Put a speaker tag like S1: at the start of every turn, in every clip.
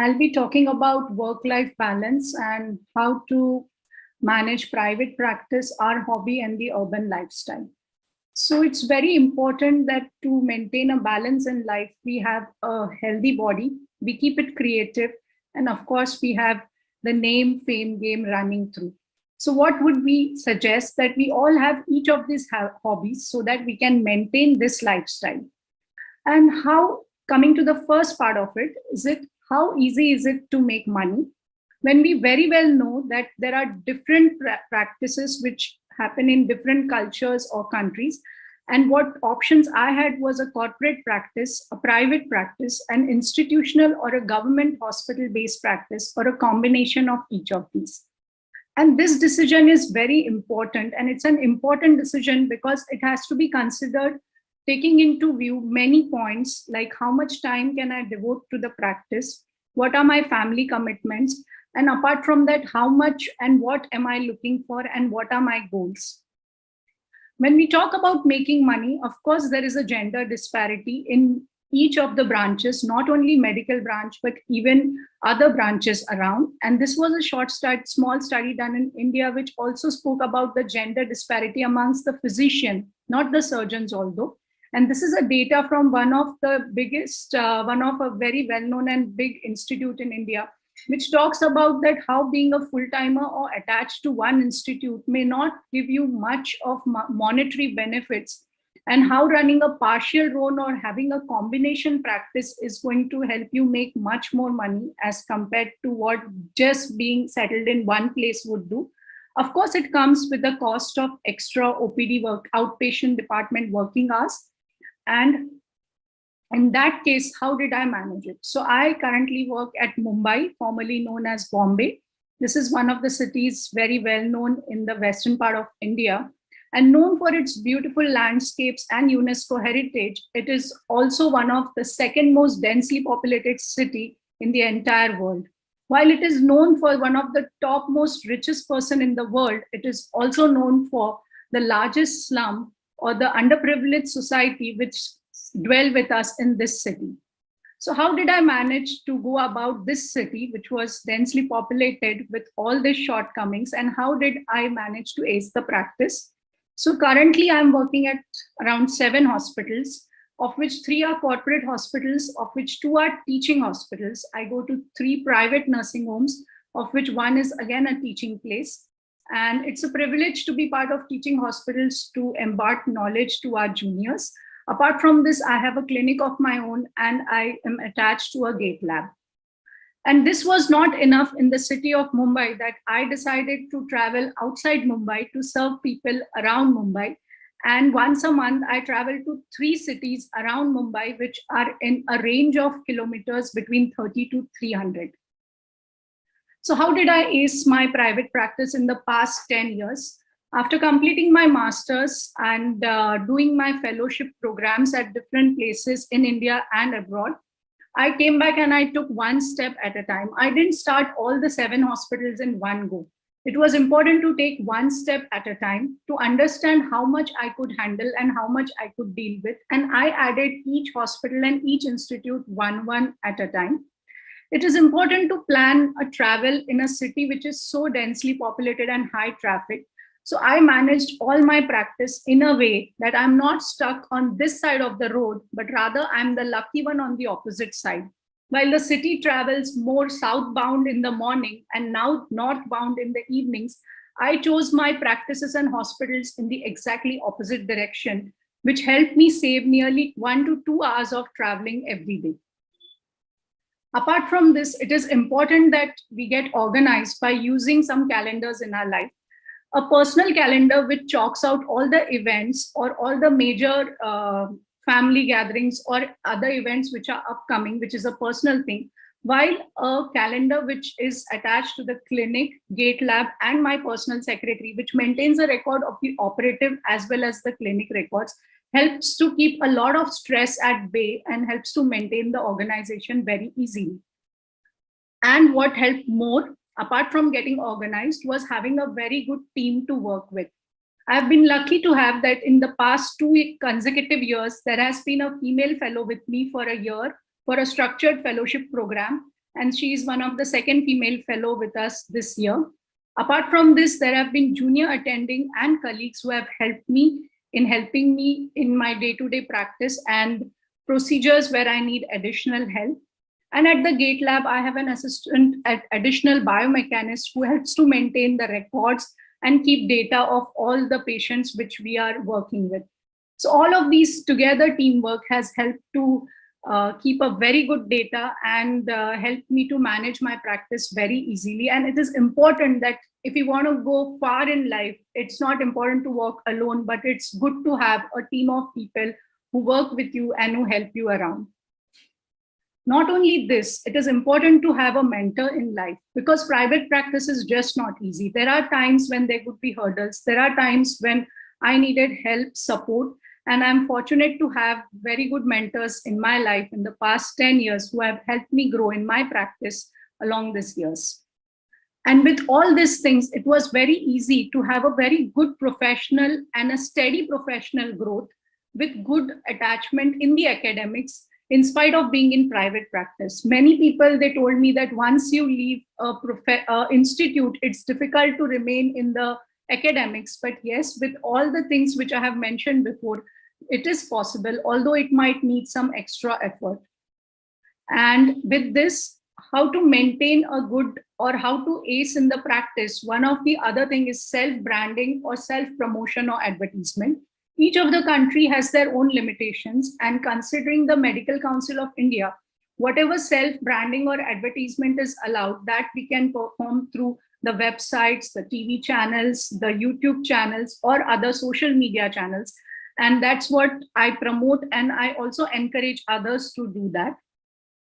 S1: I'll be talking about work-life balance and how to manage private practice, our hobby, and the urban lifestyle. So it's very important that to maintain a balance in life, we have a healthy body, we keep it creative, and of course, we have the name, fame game running through. So what would we suggest that we all have each of these hobbies so that we can maintain this lifestyle? And how, coming to the first part of it, is it how easy is it to make money? When we very well know that there are different practices which happen in different cultures or countries. And what options I had was a corporate practice, a private practice, an institutional or a government hospital-based practice, or a combination of each of these. And this decision is very important. And it's an important decision because it has to be considered taking into view many points, like how much time can I devote to the practice? What are my family commitments? And apart from that, how much and what am I looking for and what are my goals? When we talk about making money, of course, there is a gender disparity in each of the branches, not only medical branch, but even other branches around. And this was a small study done in India, which also spoke about the gender disparity amongst the physician, not the surgeons, although. And this is a data from one of the biggest, one of a very well-known and big institute in India, which talks about that how being a full-timer or attached to one institute may not give you much of monetary benefits, and how running a partial role or having a combination practice is going to help you make much more money as compared to what just being settled in one place would do. Of course, it comes with the cost of extra OPD work, outpatient department working hours. And in that case, how did I manage it? So I currently work at Mumbai, formerly known as Bombay. This is one of the cities very well known in the western part of India and known for its beautiful landscapes and UNESCO heritage. It is also one of the second most densely populated city in the entire world. While it is known for one of the top most richest person in the world, it is also known for the largest slum or the underprivileged society which dwell with us in this city. So how did I manage to go about this city, which was densely populated with all these shortcomings, and how did I manage to ace the practice? So currently I'm working at around 7 hospitals, of which 3 are corporate hospitals, of which 2 are teaching hospitals. I go to 3 private nursing homes, of which 1 is again a teaching place. And it's a privilege to be part of teaching hospitals to impart knowledge to our juniors. Apart from this, I have a clinic of my own and I am attached to a gate lab. And this was not enough in the city of Mumbai that I decided to travel outside Mumbai to serve people around Mumbai. And once a month, I travel to 3 cities around Mumbai, which are in a range of kilometers between 30 to 300. So how did I ace my private practice in the past 10 years? After completing my master's and doing my fellowship programs at different places in India and abroad, I came back and I took one step at a time. I didn't start all the 7 hospitals in one go. It was important to take one step at a time to understand how much I could handle and how much I could deal with. And I added each hospital and each institute one at a time. It is important to plan a travel in a city which is so densely populated and high traffic. So I managed all my practice in a way that I'm not stuck on this side of the road, but rather I'm the lucky one on the opposite side. While the city travels more southbound in the morning and now northbound in the evenings, I chose my practices and hospitals in the exactly opposite direction, which helped me save nearly 1 to 2 hours of traveling every day. Apart from this, it is important that we get organized by using some calendars in our life. A personal calendar which chalks out all the events or all the major family gatherings or other events which are upcoming, which is a personal thing, while a calendar which is attached to the clinic, gate lab, and my personal secretary, which maintains a record of the operative as well as the clinic records, helps to keep a lot of stress at bay and helps to maintain the organization very easily. And what helped more, apart from getting organized, was having a very good team to work with. I've been lucky to have that in the past 2 consecutive years, there has been a female fellow with me for a year for a structured fellowship program. and she is one of the second female fellow with us this year. Apart from this, there have been junior attending and colleagues who have helping me in my day-to-day practice and procedures where I need additional help. And at the Gate Lab, I have an assistant, additional biomechanist who helps to maintain the records and keep data of all the patients which we are working with. So all of these together teamwork has helped to keep a very good data and help me to manage my practice very easily. And it is important that if you want to go far in life, it's not important to work alone, but it's good to have a team of people who work with you and who help you around. Not only this, it is important to have a mentor in life, because private practice is just not easy. There are times when there could be hurdles. There are times when I needed help, support, and I'm fortunate to have very good mentors in my life in the past 10 years who have helped me grow in my practice along these years. And with all these things, it was very easy to have a very good professional and a steady professional growth with good attachment in the academics, in spite of being in private practice. Many people, they told me that once you leave a institute, it's difficult to remain in the academics. But yes, with all the things which I have mentioned before, it is possible, although it might need some extra effort. And with this, how to maintain a good or how to ace in the practice, one of the other thing is self-branding or self-promotion or advertisement. Each of the country has their own limitations, and considering the Medical Council of India, whatever self-branding or advertisement is allowed, that we can perform through the websites, the TV channels, the YouTube channels, or other social media channels. And that's what I promote, and I also encourage others to do that.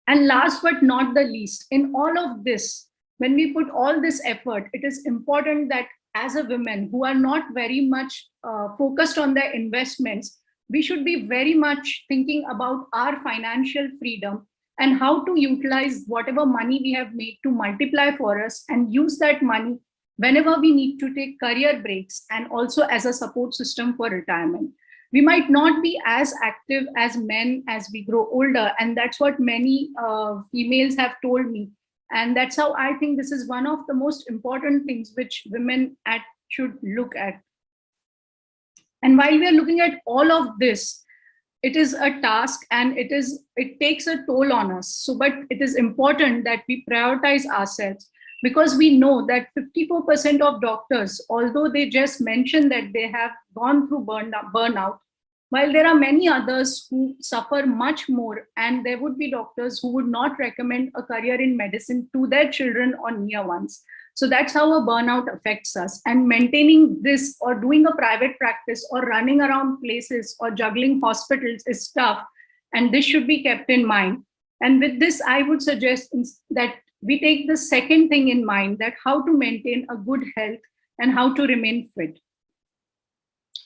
S1: And last but not the least, in all of this, when we put all this effort, it is important that as a woman who are not very much focused on their investments, we should be very much thinking about our financial freedom and how to utilize whatever money we have made to multiply for us and use that money whenever we need to take career breaks and also as a support system for retirement. We might not be as active as men as we grow older, and that's what many females have told me. And that's how I think this is one of the most important things which women should look at. And while we are looking at all of this, it is a task and it takes a toll on us. So, but it is important that we prioritize ourselves, because we know that 54% of doctors, although they just mention that they have gone through burnout, while there are many others who suffer much more, and there would be doctors who would not recommend a career in medicine to their children or near ones. So that's how a burnout affects us. And maintaining this or doing a private practice or running around places or juggling hospitals is tough. And this should be kept in mind. And with this, I would suggest that we take the second thing in mind, that how to maintain a good health and how to remain fit.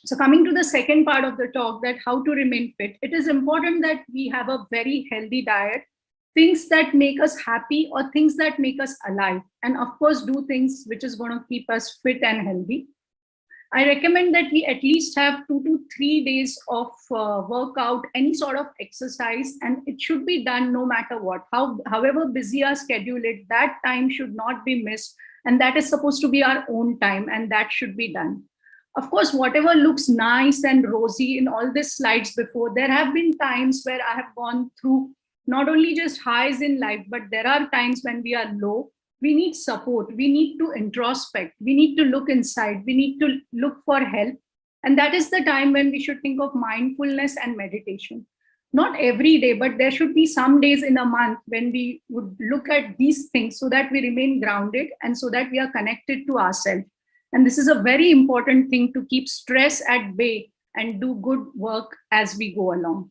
S1: So coming to the second part of the talk, that how to remain fit, it is important that we have a very healthy diet, things that make us happy or things that make us alive. And of course, do things which is going to keep us fit and healthy. I recommend that we at least have 2 to 3 days of workout, any sort of exercise, and it should be done no matter what. However busy our schedule is, that time should not be missed. And that is supposed to be our own time, and that should be done. Of course, whatever looks nice and rosy in all these slides before, there have been times where I have gone through not only just highs in life, but there are times when we are low. We need support. We need to introspect. We need to look inside. We need to look for help. And that is the time when we should think of mindfulness and meditation. Not every day, but there should be some days in a month when we would look at these things so that we remain grounded and so that we are connected to ourselves. And this is a very important thing to keep stress at bay and do good work as we go along.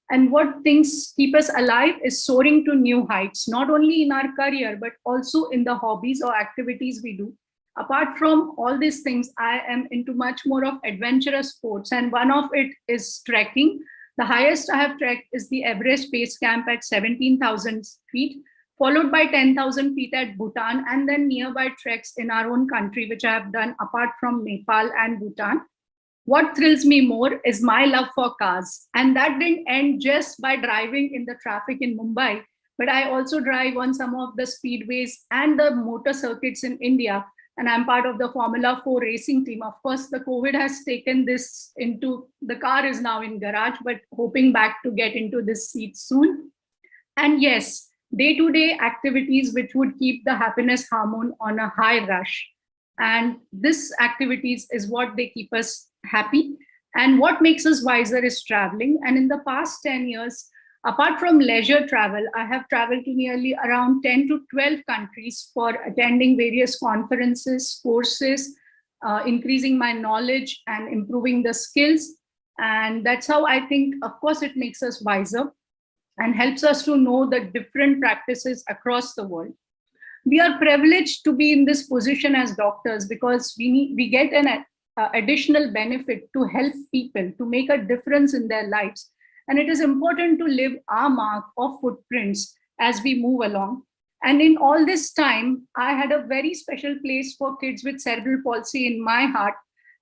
S1: And what things keep us alive is soaring to new heights, not only in our career, but also in the hobbies or activities we do. Apart from all these things, I am into much more of adventurous sports. And one of it is trekking. The highest I have trekked is the Everest Base Camp at 17,000 feet, followed by 10,000 feet at Bhutan, and then nearby treks in our own country, which I have done apart from Nepal and Bhutan. What thrills me more is my love for cars. And that didn't end just by driving in the traffic in Mumbai. but I also drive on some of the speedways and the motor circuits in India. And I'm part of the Formula 4 racing team. Of course, the COVID has taken this into, the car is now in garage, but hoping back to get into this seat soon. And yes, day-to-day activities which would keep the happiness hormone on a high rush. And this activities is what they keep us happy. And what makes us wiser is traveling. And in the past 10 years, apart from leisure travel, I have traveled to nearly around 10 to 12 countries for attending various conferences, courses, increasing my knowledge and improving the skills. And that's how I think, of course, it makes us wiser and helps us to know the different practices across the world. We are privileged to be in this position as doctors because we get an additional benefit to help people, to make a difference in their lives. And it is important to leave our mark of footprints as we move along. And in all this time, I had a very special place for kids with cerebral palsy in my heart.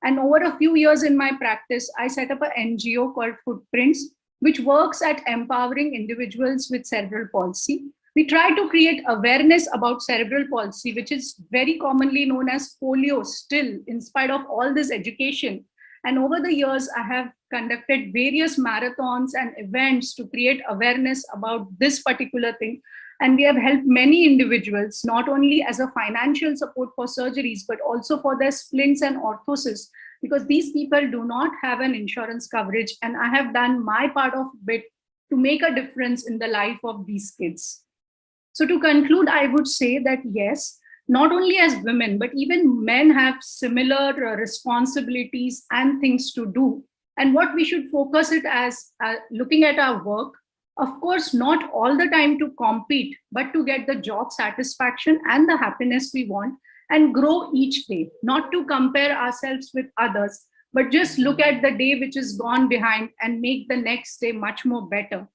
S1: And over a few years in my practice, I set up an NGO called Footprints, which works at empowering individuals with cerebral palsy. We try to create awareness about cerebral palsy, which is very commonly known as polio still, in spite of all this education. And over the years, I have conducted various marathons and events to create awareness about this particular thing. And we have helped many individuals, not only as a financial support for surgeries, but also for their splints and orthosis, because these people do not have an insurance coverage. And I have done my part of it to make a difference in the life of these kids. So to conclude, I would say that yes, not only as women, but even men have similar responsibilities and things to do. And what we should focus it as looking at our work, of course, not all the time to compete, but to get the job satisfaction and the happiness we want and grow each day, not to compare ourselves with others, but just look at the day which is gone behind and make the next day much more better.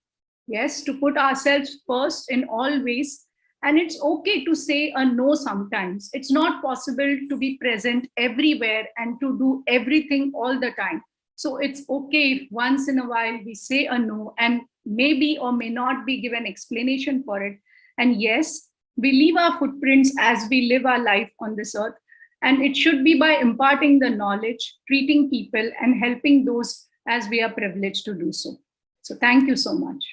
S1: Yes, to put ourselves first in all ways. And it's okay to say a no sometimes. It's not possible to be present everywhere and to do everything all the time. So it's okay if once in a while we say a no and maybe or may not be given explanation for it. And yes, we leave our footprints as we live our life on this earth. And it should be by imparting the knowledge, treating people, and helping those as we are privileged to do so. So thank you so much.